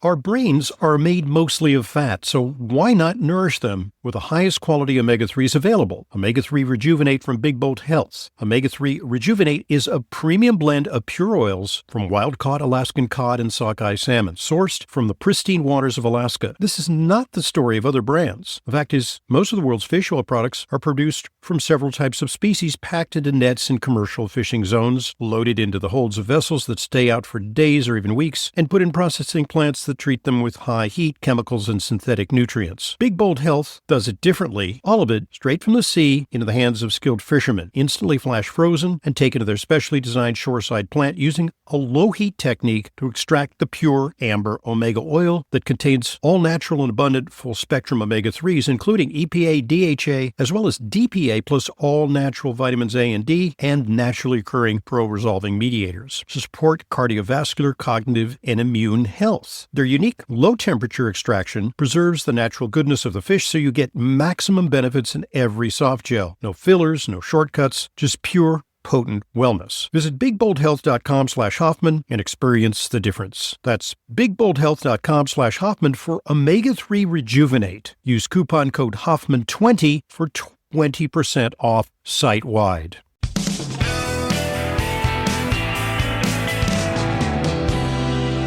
Our brains are made mostly of fat, so why not nourish them with the highest quality omega-3s available? Omega-3 Rejuvenate from Big Bold Health. Omega-3 Rejuvenate is a premium blend of pure oils from wild-caught Alaskan cod and sockeye salmon, sourced from the pristine waters of Alaska. This is not the story of other brands. The fact is, most of the world's fish oil products are produced from several types of species packed into nets in commercial fishing zones, loaded into the holds of vessels that stay out for days or even weeks, and put in processing plants that treat them with high heat, chemicals, and synthetic nutrients. Big Bold Health does it differently. All of it straight from the sea into the hands of skilled fishermen, instantly flash frozen and taken to their specially designed shoreside plant using a low-heat technique to extract the pure amber omega oil that contains all natural and abundant full-spectrum omega-3s, including EPA, DHA, as well as DPA, plus all natural vitamins A and D, and naturally occurring pro-resolving mediators to support cardiovascular, cognitive, and immune health. Their unique low-temperature extraction preserves the natural goodness of the fish, so you get maximum benefits in every soft gel. No fillers, no shortcuts, just pure, potent wellness. Visit bigboldhealth.com/Hoffman and experience the difference. That's bigboldhealth.com/Hoffman for Omega-3 Rejuvenate. Use coupon code Hoffman20 for 20% off site-wide.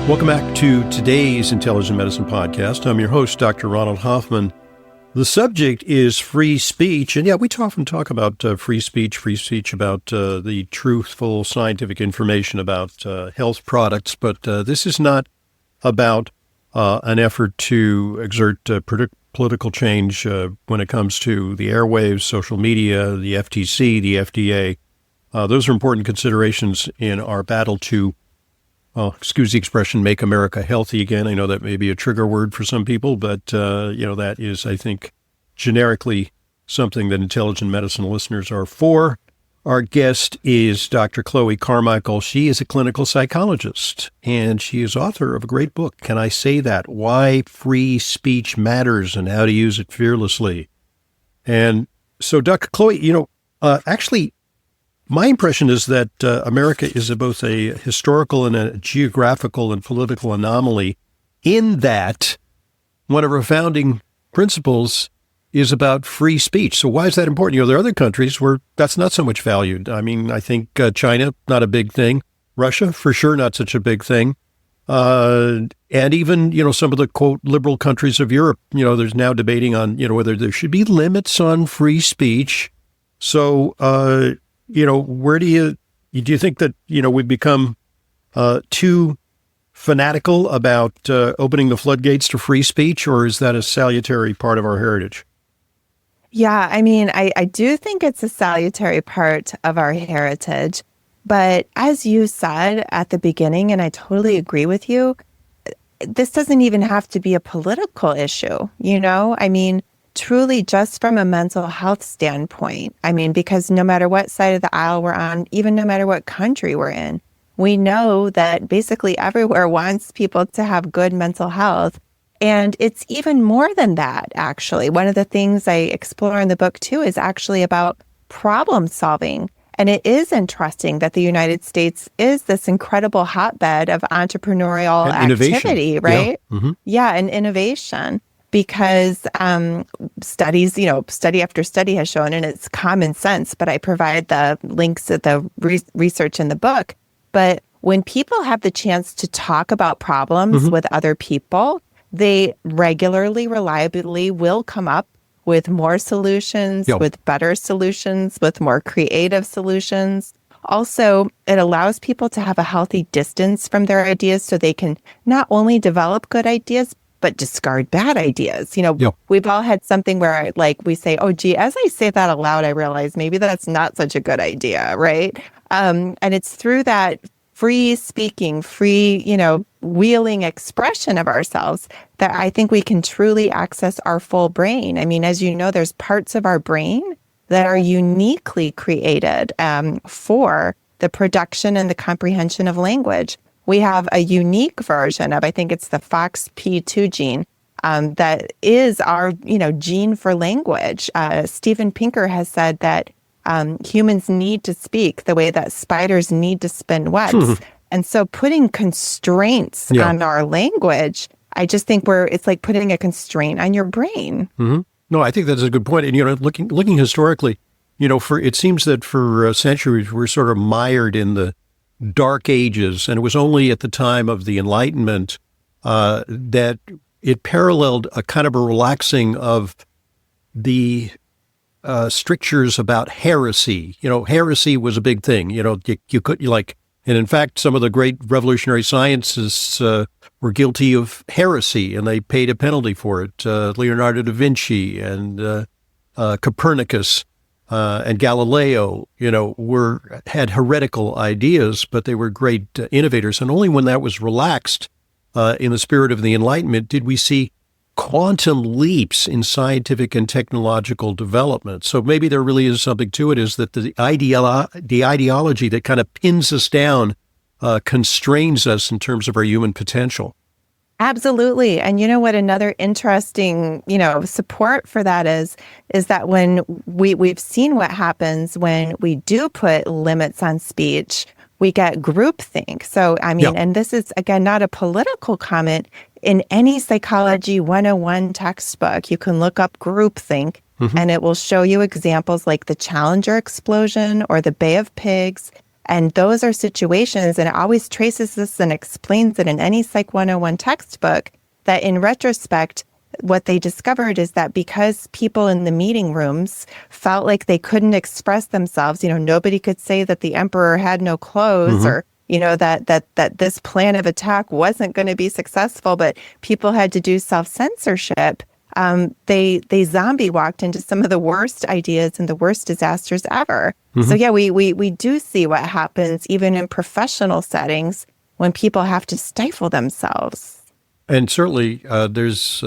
Welcome back to today's Intelligent Medicine Podcast. I'm your host, Dr. Ronald Hoffman. The subject is free speech. And yeah, we often talk about free speech about the truthful scientific information about health products. But this is not about an effort to exert political change when it comes to the airwaves, social media, the FTC, the FDA. Those are important considerations in our battle to excuse the expression, make America healthy again. I know that may be a trigger word for some people, but, that is, I think, generically something that intelligent medicine listeners are for. Our guest is Dr. Chloe Carmichael. She is a clinical psychologist, and she is author of a great book. Can I say that? Why Free Speech Matters and How to Use It Fearlessly. And so, Dr. Chloe, actually, my impression is that America is both a historical and a geographical and political anomaly in that one of our founding principles is about free speech. So why is that important? There are other countries where that's not so much valued. I mean, I think China, not a big thing. Russia, for sure, not such a big thing. And even, some of the, quote, liberal countries of Europe, there's now debating on, whether there should be limits on free speech. So, where do you think that, we've become too fanatical about opening the floodgates to free speech, or is that a salutary part of our heritage? Yeah, I mean, I do think it's a salutary part of our heritage. But as you said at the beginning, and I totally agree with you, this doesn't even have to be a political issue, I mean, truly just from a mental health standpoint. I mean, because no matter what side of the aisle we're on, even no matter what country we're in, we know that basically everywhere wants people to have good mental health. And it's even more than that, actually. One of the things I explore in the book, too, is actually about problem solving. And it is interesting that the United States is this incredible hotbed of entrepreneurial activity, right? Yeah. Mm-hmm. Yeah, and innovation. Because study after study has shown, and it's common sense, but I provide the links at the research in the book. But when people have the chance to talk about problems with other people, they regularly, reliably will come up with more solutions, with better solutions, with more creative solutions. Also, it allows people to have a healthy distance from their ideas so they can not only develop good ideas, but discard bad ideas. We've all had something where we say, oh, gee, as I say that aloud, I realize maybe that's not such a good idea, right? And it's through that free speaking, free, wheeling expression of ourselves that I think we can truly access our full brain. I mean, as you know, there's parts of our brain that are uniquely created for the production and the comprehension of language. We have a unique version of, I think it's the FOXP2 gene, that is our, gene for language. Steven Pinker has said that humans need to speak the way that spiders need to spin webs. And so putting constraints on our language I just think it's like putting a constraint on your brain. Mm-hmm. No, I think that's a good point. And, looking historically, it seems that for centuries, we're sort of mired in the dark ages. And it was only at the time of the Enlightenment that it paralleled a kind of a relaxing of the strictures about heresy. Heresy was a big thing. And in fact, some of the great revolutionary scientists were guilty of heresy, and they paid a penalty for it. Leonardo da Vinci and Copernicus and Galileo, had heretical ideas, but they were great innovators. And only when that was relaxed in the spirit of the Enlightenment did we see quantum leaps in scientific and technological development. So maybe there really is something to it, is that the ideology that kind of pins us down constrains us in terms of our human potential. Absolutely. And you know what, another interesting, support for that is that when we've seen what happens when we do put limits on speech, we get groupthink. So, and this is, again, not a political comment. In any Psychology 101 textbook, you can look up groupthink, and it will show you examples like the Challenger explosion or the Bay of Pigs. And those are situations, and it always traces this and explains it in any Psych 101 textbook, that in retrospect, what they discovered is that because people in the meeting rooms felt like they couldn't express themselves, nobody could say that the emperor had no clothes, or that this plan of attack wasn't going to be successful, but people had to do self-censorship. They zombie walked into some of the worst ideas and the worst disasters ever. So yeah, we do see what happens even in professional settings when people have to stifle themselves. And certainly there's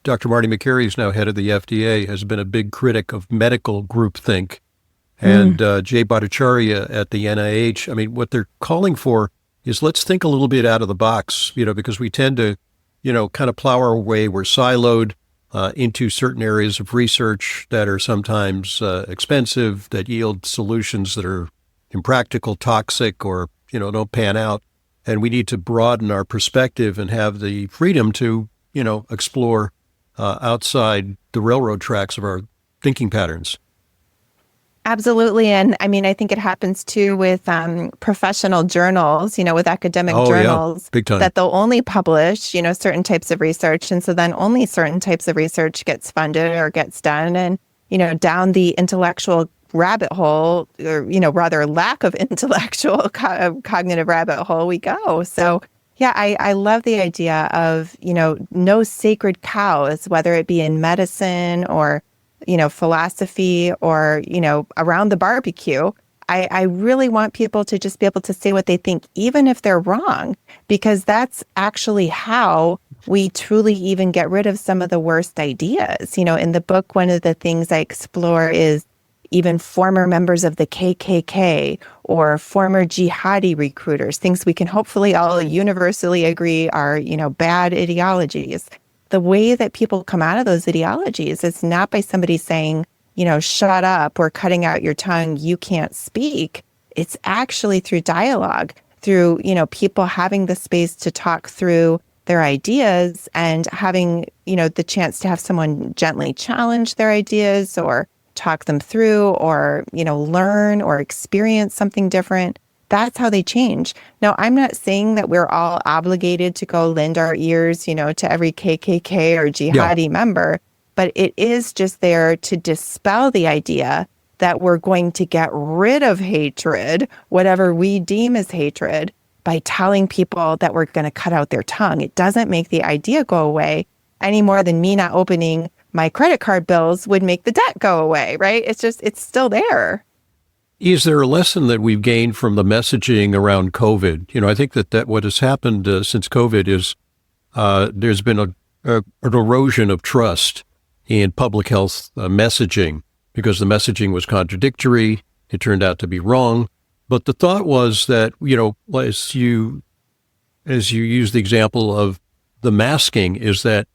Dr. Marty Makary, who's now head of the FDA, has been a big critic of medical groupthink. And Jay Bhattacharya at the NIH, what they're calling for is, let's think a little bit out of the box, because we tend to, kind of plow our way. We're siloed into certain areas of research that are sometimes expensive, that yield solutions that are impractical, toxic, or, don't pan out. And we need to broaden our perspective and have the freedom to, explore outside the railroad tracks of our thinking patterns. Absolutely. And I think it happens too with professional journals, with academic journals, big time, that they'll only publish, certain types of research. And so then only certain types of research gets funded or gets done. And, down the intellectual rabbit hole, or, rather lack of intellectual cognitive rabbit hole we go. So yeah, I love the idea of, no sacred cows, whether it be in medicine or philosophy or, around the barbecue. I really want people to just be able to say what they think, even if they're wrong, because that's actually how we truly even get rid of some of the worst ideas. In the book, one of the things I explore is even former members of the KKK or former jihadi recruiters, things we can hopefully all universally agree are, bad ideologies. The way that people come out of those ideologies is not by somebody saying, shut up or cutting out your tongue, you can't speak. It's actually through dialogue, through, people having the space to talk through their ideas and having, the chance to have someone gently challenge their ideas or talk them through or, learn or experience something different. That's how they change. Now, I'm not saying that we're all obligated to go lend our ears, to every KKK or jihadi member, but it is just there to dispel the idea that we're going to get rid of hatred, whatever we deem as hatred, by telling people that we're going to cut out their tongue. It doesn't make the idea go away any more than me not opening my credit card bills would make the debt go away, right? It's still there. Is there a lesson that we've gained from the messaging around COVID? I think that what has happened since COVID is there's been an erosion of trust in public health messaging because the messaging was contradictory. It turned out to be wrong. But the thought was that, as you use the example of the masking, is that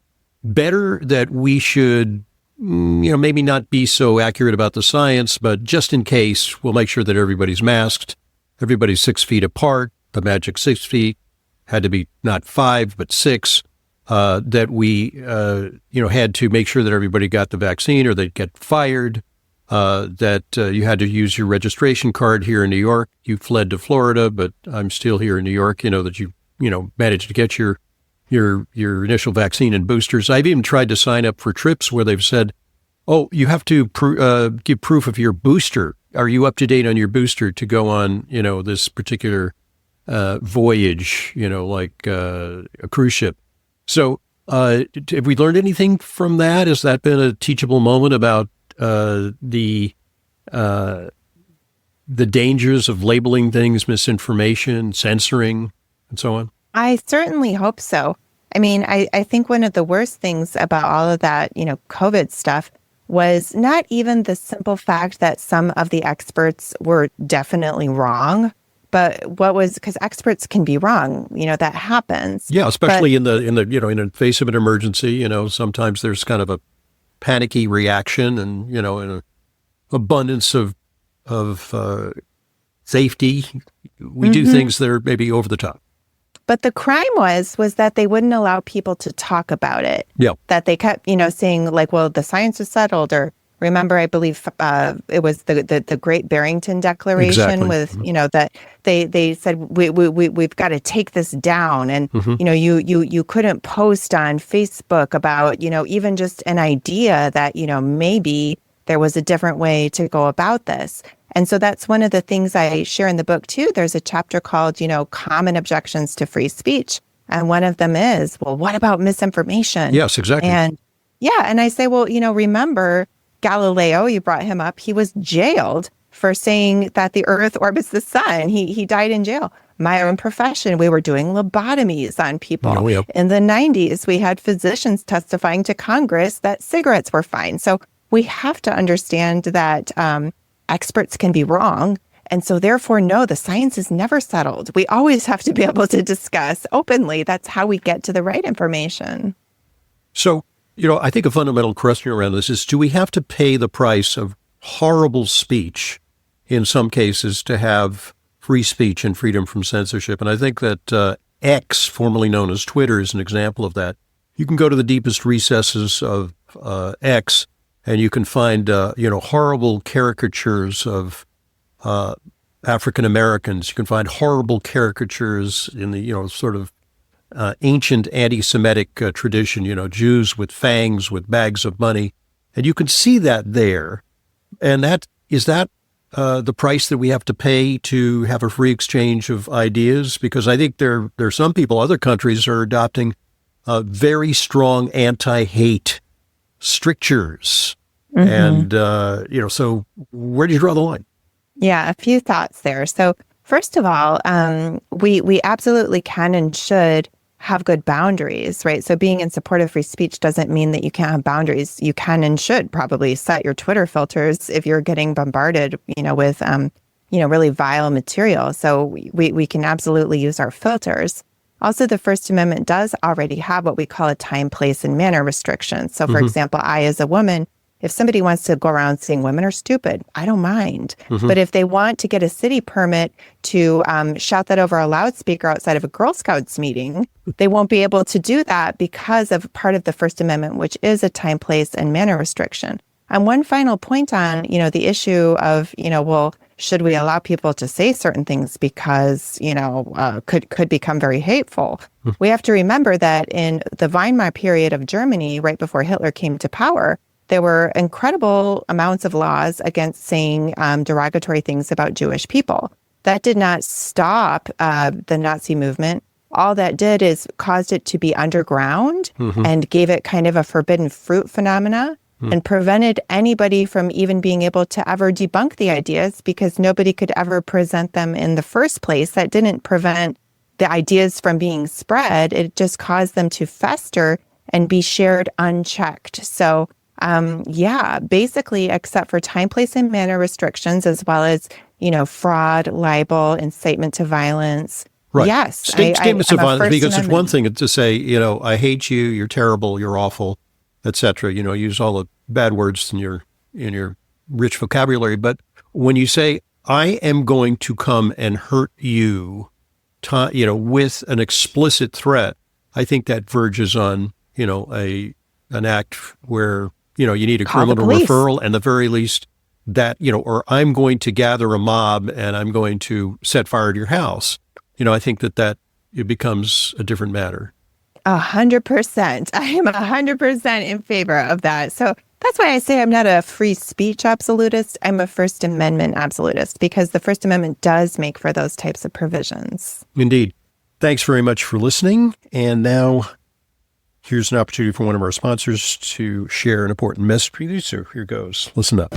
better that we should maybe not be so accurate about the science, but just in case, we'll make sure that everybody's masked, everybody's 6 feet apart. The magic 6 feet had to be not 5, but 6. that we, had to make sure that everybody got the vaccine or they'd get fired, that you had to use your registration card here in New York. You fled to Florida, but I'm still here in New York, that you managed to get your initial vaccine and boosters. I've even tried to sign up for trips where they've said, oh, you have to give proof of your booster. Are you up to date on your booster to go on, this particular voyage, like a cruise ship? So have we learned anything from that? Has that been a teachable moment about the dangers of labeling things, misinformation, censoring, and so on? I certainly hope so. I mean, I think one of the worst things about all of that, COVID stuff was not even the simple fact that some of the experts were definitely wrong, but because experts can be wrong, that happens. Yeah, especially in the face of an emergency, sometimes there's kind of a panicky reaction and, an abundance of safety. We do things that are maybe over the top. But the crime was that they wouldn't allow people to talk about it. Yeah. That they kept, saying like, well, the science is settled, or remember, I believe it was the Great Barrington Declaration with, that they said we've got to take this down, and you couldn't post on Facebook about even just an idea that maybe there was a different way to go about this. And so that's one of the things I share in the book too. There's a chapter called common objections to free speech, and one of them is, well, what about misinformation? Yes, exactly. And I say, well, remember Galileo, you brought him up. He was jailed for saying that the earth orbits the sun. He died in jail. My own profession, we were doing lobotomies on people. Oh, yeah. In the 90s, we had physicians testifying to Congress that cigarettes were fine. So we have to understand that experts can be wrong. And so therefore, no, the science is never settled. We always have to be able to discuss openly. That's how we get to the right information. So, I think a fundamental question around this is, do we have to pay the price of horrible speech in some cases to have free speech and freedom from censorship? And I think that X, formerly known as Twitter, is an example of that. You can go to the deepest recesses of X, and you can find, horrible caricatures of African Americans. You can find horrible caricatures in the, sort of ancient anti-Semitic tradition, Jews with fangs, with bags of money. And you can see that there. And is that the price that we have to pay to have a free exchange of ideas? Because I think there are some people, other countries are adopting very strong anti-hate strictures. And, so where do you draw the line? Yeah, a few thoughts there. So first of all, we absolutely can and should have good boundaries, right? So being in support of free speech doesn't mean that you can't have boundaries. You can and should probably set your Twitter filters if you're getting bombarded, with, really vile material. So we can absolutely use our filters. Also, the First Amendment does already have what we call a time, place, and manner restriction. So, for example, I, as a woman, if somebody wants to go around saying women are stupid, I don't mind. But if they want to get a city permit to shout that over a loudspeaker outside of a Girl Scouts meeting, they won't be able to do that because of part of the First Amendment, which is a time, place, and manner restriction. And one final point on, the issue of, well, should we allow people to say certain things because, could become very hateful? We have to remember that in the Weimar period of Germany, right before Hitler came to power, there were incredible amounts of laws against saying derogatory things about Jewish people. That did not stop the Nazi movement. All that did is caused it to be underground and gave it kind of a forbidden fruit phenomena and prevented anybody from even being able to ever debunk the ideas because nobody could ever present them in the first place. That didn't prevent the ideas from being spread. It just caused them to fester and be shared unchecked. So basically, except for time, place, and manner restrictions, as well as, fraud, libel, incitement to violence. Right. Yes. Statements of violence, because it's one Amendment. thing to say, I hate you, you're terrible, you're awful, etc. Use all the bad words in your rich vocabulary. But when you say, I am going to come and hurt you, with an explicit threat, I think that verges on, an act where, you need a Call the criminal police. referral, and the very least that, or I'm going to gather a mob and I'm going to set fire to your house. I think that it becomes a different matter. 100%. I am 100% in favor of that. So that's why I say I'm not a free speech absolutist. I'm a First Amendment absolutist, because the First Amendment does make for those types of provisions. Indeed. Thanks very much for listening. And now here's an opportunity for one of our sponsors to share an important message with you. So here goes. Listen up.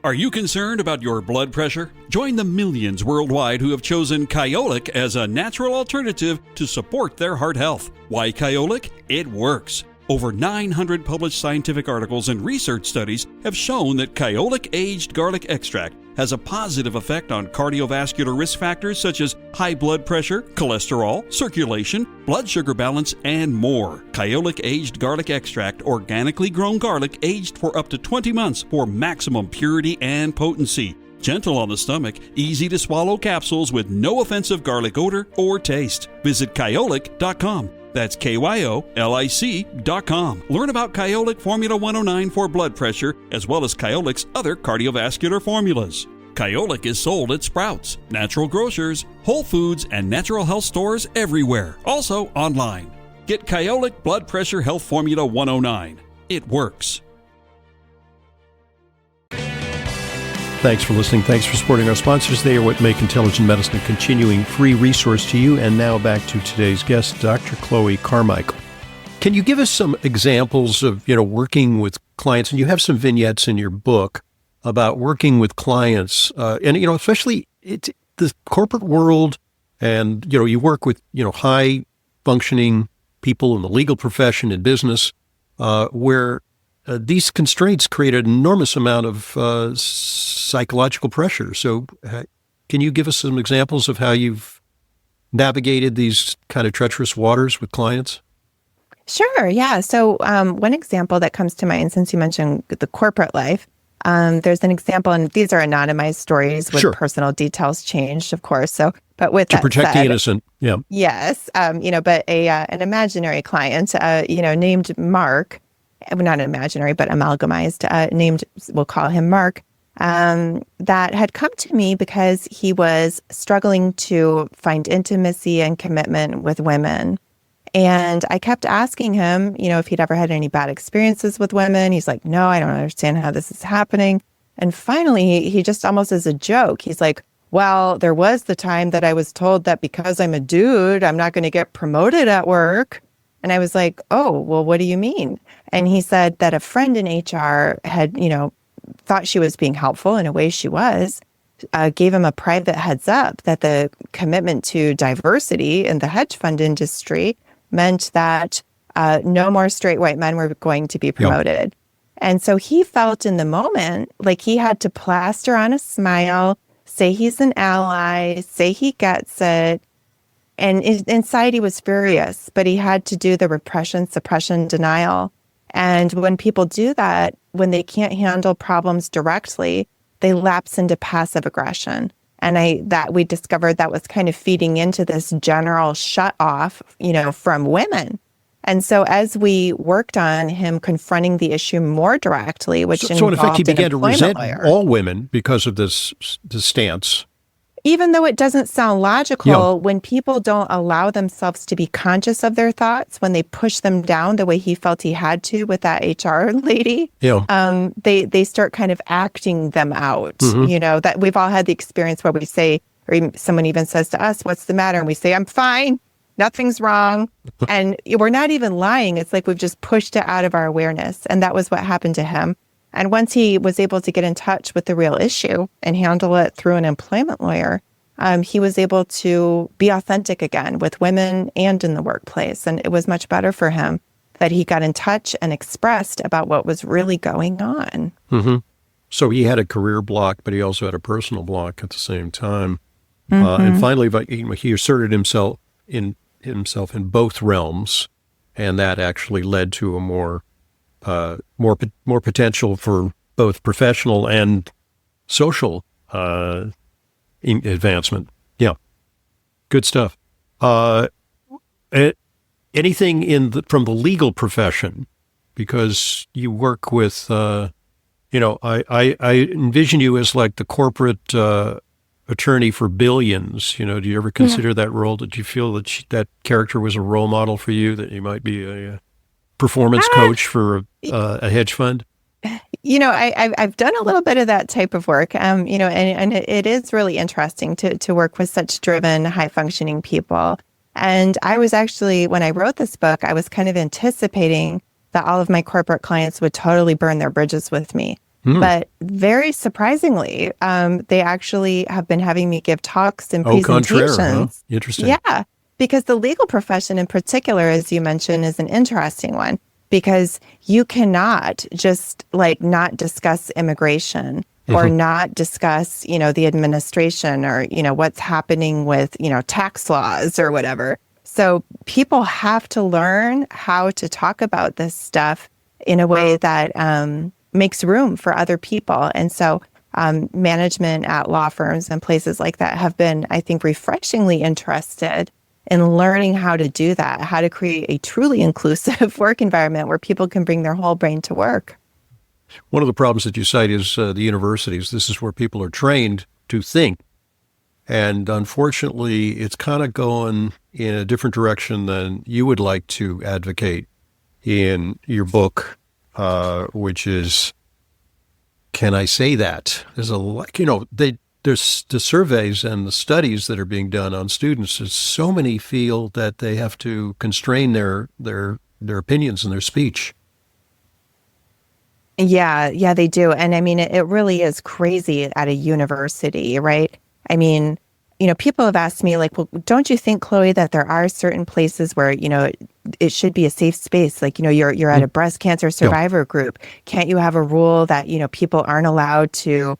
Are you concerned about your blood pressure? Join the millions worldwide who have chosen Kyolic as a natural alternative to support their heart health. Why Kyolic? It works. Over 900 published scientific articles and research studies have shown that Kyolic aged garlic extract has a positive effect on cardiovascular risk factors such as high blood pressure, cholesterol, circulation, blood sugar balance, and more. Kyolic aged garlic extract, organically grown garlic aged for up to 20 months for maximum purity and potency. Gentle on the stomach, easy to swallow capsules with no offensive garlic odor or taste. Visit Kyolic.com. That's KYOLIC.com. Learn about Kyolic Formula 109 for blood pressure, as well as Kyolic's other cardiovascular formulas. Kyolic is sold at Sprouts, Natural Grocers, Whole Foods, and natural health stores everywhere. Also online. Get Kyolic Blood Pressure Health Formula 109. It works. Thanks for listening. Thanks for supporting our sponsors. They are what make intelligent medicine a continuing free resource to you. And now back to today's guest, Dr. Chloe Carmichael. Can you give us some examples of, working with clients? And you have some vignettes in your book about working with clients, and, especially the corporate world. And, you work with, high functioning people in the legal profession and business, where these constraints create an enormous amount of psychological pressure. So can you give us some examples of how you've navigated these kind of treacherous waters with clients? Sure. Yeah. So one example that comes to mind, since you mentioned the corporate life, there's an example, and these are anonymized stories with Sure. personal details changed, of course. So, but with To that protect said, the innocent. Yeah. yes, but an imaginary client, named Mark, not imaginary, but amalgamized, named, we'll call him Mark, that had come to me because he was struggling to find intimacy and commitment with women. And I kept asking him, if he'd ever had any bad experiences with women. He's like, no, I don't understand how this is happening. And finally, he just almost as a joke, he's like, well, there was the time that I was told that because I'm a dude, I'm not going to get promoted at work. And I was like, oh, well, what do you mean? And he said that a friend in HR had, thought she was being helpful, in a way she was, gave him a private heads up that the commitment to diversity in the hedge fund industry meant that no more straight white men were going to be promoted. Yep. And so he felt in the moment like he had to plaster on a smile, say he's an ally, say he gets it. And inside he was furious, but he had to do the repression, suppression, denial. And when people do that, when they can't handle problems directly, they lapse into passive aggression. And we discovered that was kind of feeding into this general shut off, from women. And so as we worked on him confronting the issue more directly, which so in effect, he began to resent lawyer, all women because of this stance. Even though it doesn't sound logical, when people don't allow themselves to be conscious of their thoughts, when they push them down the way he felt he had to with that HR lady, they start kind of acting them out. Mm-hmm. That we've all had the experience where we say, or someone even says to us, what's the matter? And we say, I'm fine. Nothing's wrong. And we're not even lying. It's like we've just pushed it out of our awareness. And that was what happened to him. And once he was able to get in touch with the real issue and handle it through an employment lawyer, he was able to be authentic again with women and in the workplace. And it was much better for him that he got in touch and expressed about what was really going on. Mm-hmm. So he had a career block, but he also had a personal block at the same time. Mm-hmm. And finally, he asserted himself in both realms, and that actually led to a more potential for both professional and social advancement. Yeah, good stuff. Uh, anything from the legal profession, because you work with, I envision you as like the corporate attorney for billions. Do you ever consider that role? Did you feel that that character was a role model for you, that you might be a performance coach for a hedge fund? I've done a little bit of that type of work, and it is really interesting to work with such driven, high-functioning people. And I was actually, when I wrote this book, I was kind of anticipating that all of my corporate clients would totally burn their bridges with me. But very surprisingly, they actually have been having me give talks and presentations. Contraire, huh? Interesting. Yeah, because the legal profession in particular, as you mentioned, is an interesting one. Because you cannot just not discuss immigration or not discuss, the administration or, what's happening with, tax laws or whatever. So people have to learn how to talk about this stuff in a way that makes room for other people. And so management at law firms and places like that have been, I think, refreshingly interested in learning how to do that, how to create a truly inclusive work environment where people can bring their whole brain to work. One of the problems that you cite is the universities. This is where people are trained to think. And unfortunately, it's kind of going in a different direction than you would like to advocate in your book, which is, can I say that? There's there's the surveys and the studies that are being done on students. There's so many feel that they have to constrain their opinions and their speech. Yeah, they do. And I mean, it really is crazy at a university, right? I mean, people have asked me well, don't you think, Chloe, that there are certain places where, it should be a safe space? You're at a breast cancer survivor group. Can't you have a rule that, people aren't allowed to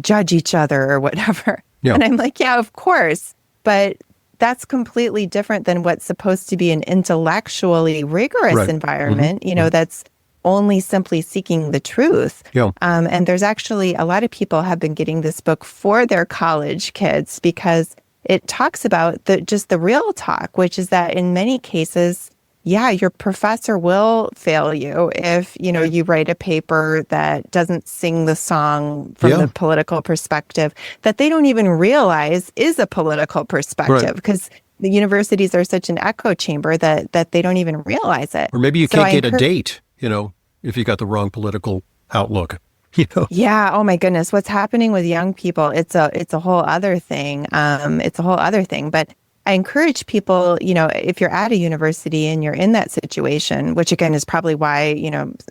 judge each other or whatever? Yeah. And I'm like, yeah, of course. But that's completely different than what's supposed to be an intellectually rigorous environment, that's only simply seeking the truth. Yeah. And there's actually a lot of people have been getting this book for their college kids because it talks about just the real talk, which is that in many cases, your professor will fail you if, you write a paper that doesn't sing the song from the political perspective that they don't even realize is a political perspective, because the universities are such an echo chamber that they don't even realize it. Or maybe you can't get a date, if you got the wrong political outlook. Yeah. Oh my goodness. What's happening with young people? It's a whole other thing. But I encourage people, if you're at a university and you're in that situation, which again is probably why,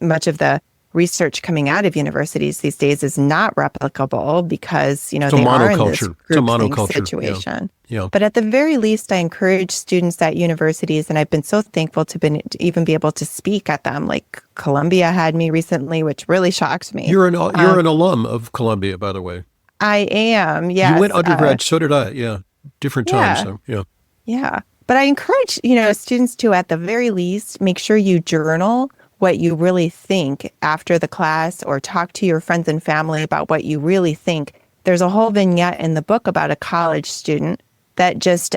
much of the research coming out of universities these days is not replicable because, they are in this groupthink situation. Yeah. But at the very least, I encourage students at universities, and I've been so thankful to even be able to speak at them. Like Columbia had me recently, which really shocked me. You're an alum of Columbia, by the way. I am, yes. You went undergrad, so did I, yeah. Different times, though, yeah. Yeah. But I encourage, students to, at the very least, make sure you journal what you really think after the class, or talk to your friends and family about what you really think. There's a whole vignette in the book about a college student that just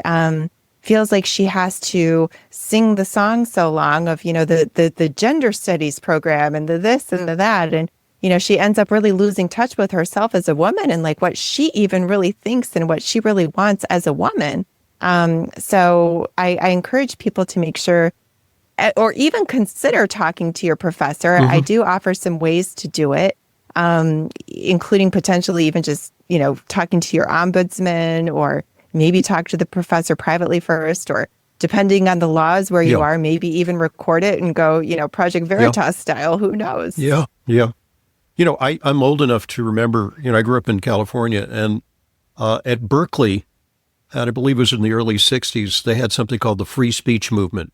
feels like she has to sing the song so long of, the gender studies program and the this and the that. And, she ends up really losing touch with herself as a woman and what she even really thinks and what she really wants as a woman. So I encourage people to make sure, or even consider talking to your professor. I do offer some ways to do it, including potentially even just, talking to your ombudsman, or maybe talk to the professor privately first, or depending on the laws where you are, maybe even record it and go, Project Veritas style, who knows? Yeah. I'm old enough to remember, I grew up in California, and at Berkeley, and I believe it was in the early 60s, they had something called the free speech movement.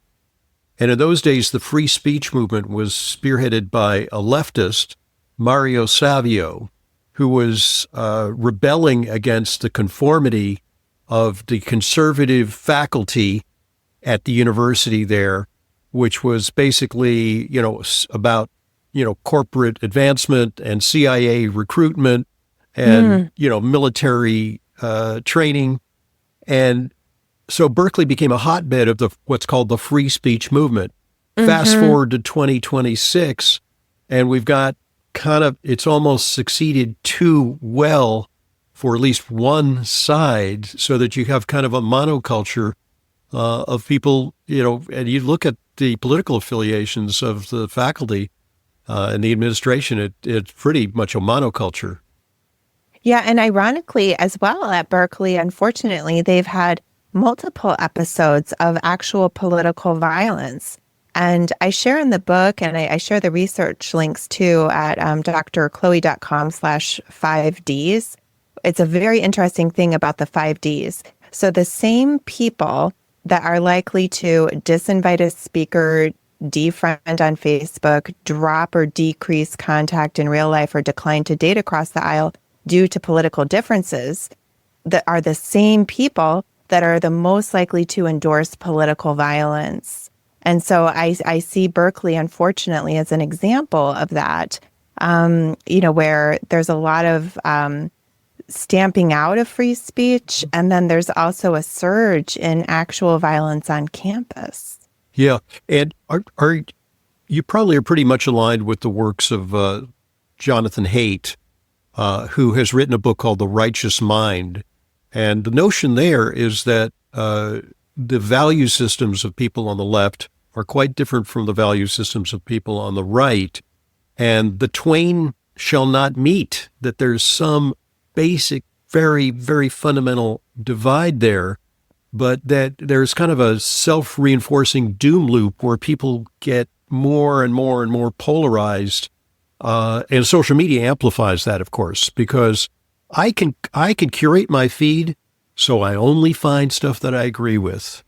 And in those days, the free speech movement was spearheaded by a leftist, Mario Savio, who was rebelling against the conformity of the conservative faculty at the university there, which was basically, about, corporate advancement and CIA recruitment and, military training. And so Berkeley became a hotbed of what's called the free speech movement. Fast forward to 2026, and we've got it's almost succeeded too well for at least one side, so that you have kind of a monoculture of people, and you look at the political affiliations of the faculty and the administration, it's pretty much a monoculture. Yeah, and ironically as well at Berkeley, unfortunately, they've had multiple episodes of actual political violence. And I share in the book, and I share the research links too at drchloe.com/5Ds. It's a very interesting thing about the 5Ds. So the same people that are likely to disinvite a speaker, defriend on Facebook, drop or decrease contact in real life, or decline to date across the aisle due to political differences, that are the same people that are the most likely to endorse political violence. And so I see Berkeley, unfortunately, as an example of that, where there's a lot of stamping out of free speech, and then there's also a surge in actual violence on campus. Yeah, and you probably are pretty much aligned with the works of Jonathan Haidt, who has written a book called The Righteous Mind. And the notion there is that the value systems of people on the left are quite different from the value systems of people on the right. And the twain shall not meet, that there's some basic, very, very fundamental divide there, but that there's kind of a self-reinforcing doom loop where people get more and more and more polarized. And social media amplifies that, of course, because I can curate my feed so I only find stuff that I agree with,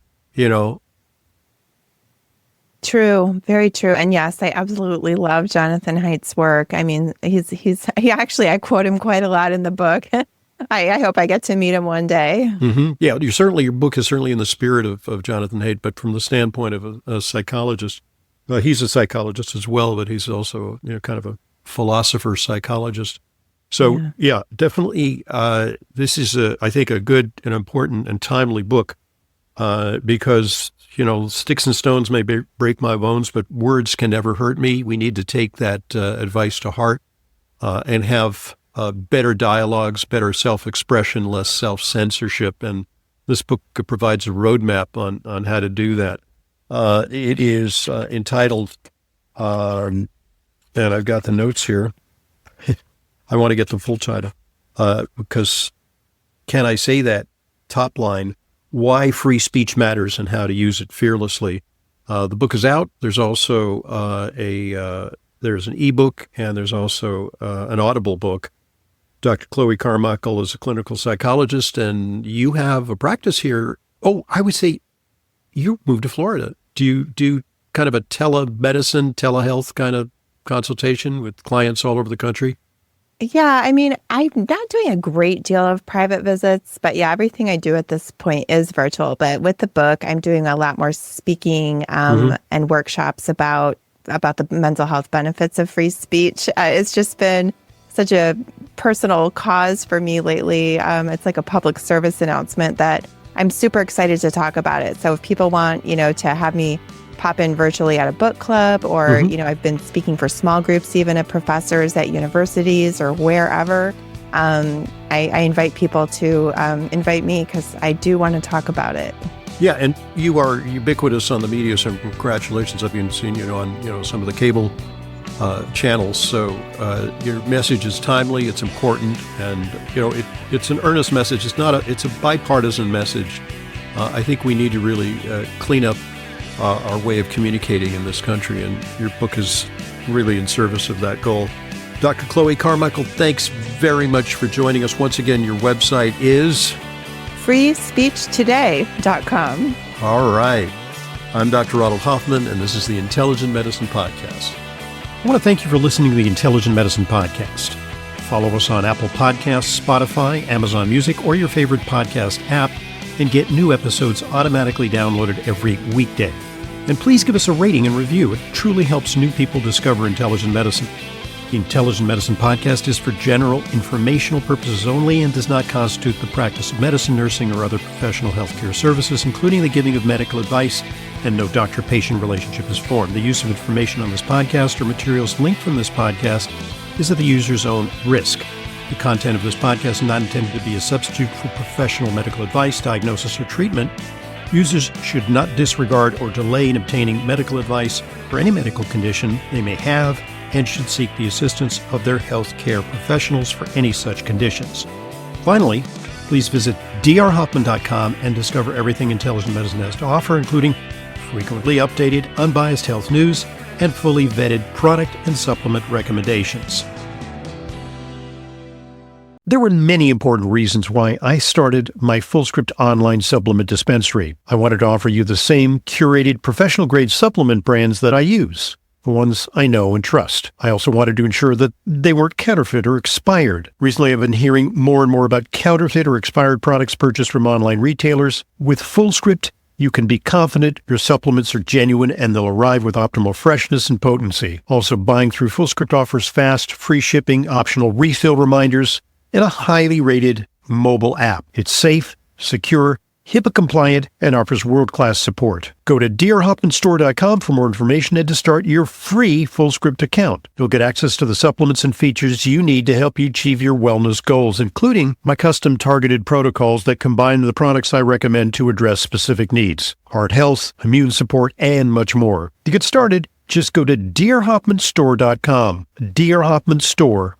True, very true. And yes, I absolutely love Jonathan Haidt's work. I mean, I quote him quite a lot in the book. I hope I get to meet him one day. Mm-hmm. Yeah, your book is certainly in the spirit of Jonathan Haidt, but from the standpoint of a psychologist, he's a psychologist as well, but he's also kind of a philosopher psychologist. So yeah definitely, this is I think a good and important and timely book because sticks and stones may break my bones, but words can never hurt me. We need to take that advice to heart and have better dialogues, better self-expression, less self-censorship. And this book provides a roadmap on how to do that. It is entitled, and I've got the notes here. I want to get the full title because can I say that top line? Why Free Speech Matters and How to Use It Fearlessly. The book is out. There's also there's an ebook, and there's also an Audible book. Dr. Chloe Carmichael is a clinical psychologist, and you have a practice here. Oh, I would say you moved to Florida. Do you do kind of a telemedicine, telehealth kind of consultation with clients all over the country? Yeah, I mean, I'm not doing a great deal of private visits, but yeah, everything I do at this point is virtual. But with the book, I'm doing a lot more speaking and workshops about the mental health benefits of free speech. It's just been such a personal cause for me lately. It's like a public service announcement that I'm super excited to talk about it. So if people want, to have me pop in virtually at a book club, or, I've been speaking for small groups, even at professors at universities or wherever. I invite people to invite me because I do want to talk about it. Yeah, and you are ubiquitous on the media, so congratulations. I've been seeing you on, some of the cable channels. So your message is timely, it's important, and, it's an earnest message. It's a bipartisan message. I think we need to really clean up our way of communicating in this country, and your book is really in service of that goal. Dr. Chloe Carmichael, thanks very much for joining us. Once again, your website is? freespeechtoday.com. All right. I'm Dr. Ronald Hoffman, and this is the Intelligent Medicine Podcast. I want to thank you for listening to the Intelligent Medicine Podcast. Follow us on Apple Podcasts, Spotify, Amazon Music, or your favorite podcast app, and get new episodes automatically downloaded every weekday. And please give us a rating and review. It truly helps new people discover intelligent medicine. The Intelligent Medicine Podcast is for general informational purposes only and does not constitute the practice of medicine, nursing, or other professional healthcare services, including the giving of medical advice, and no doctor-patient relationship is formed. The use of information on this podcast or materials linked from this podcast is at the user's own risk. The content of this podcast is not intended to be a substitute for professional medical advice, diagnosis, or treatment. Users should not disregard or delay in obtaining medical advice for any medical condition they may have and should seek the assistance of their healthcare professionals for any such conditions. Finally, please visit drhoffman.com and discover everything Intelligent Medicine has to offer, including frequently updated, unbiased health news and fully vetted product and supplement recommendations. There were many important reasons why I started my FullScript online supplement dispensary. I wanted to offer you the same curated professional-grade supplement brands that I use, the ones I know and trust. I also wanted to ensure that they weren't counterfeit or expired. Recently, I've been hearing more and more about counterfeit or expired products purchased from online retailers. With FullScript, you can be confident your supplements are genuine and they'll arrive with optimal freshness and potency. Also, buying through FullScript offers fast, free shipping, optional refill reminders, and a highly rated mobile app. It's safe, secure, HIPAA compliant, and offers world-class support. Go to drhoffmanstore.com for more information and to start your free FullScript account. You'll get access to the supplements and features you need to help you achieve your wellness goals, including my custom targeted protocols that combine the products I recommend to address specific needs: heart health, immune support, and much more. To get started, just go to drhoffmanstore.com, drhoffmanstore.com.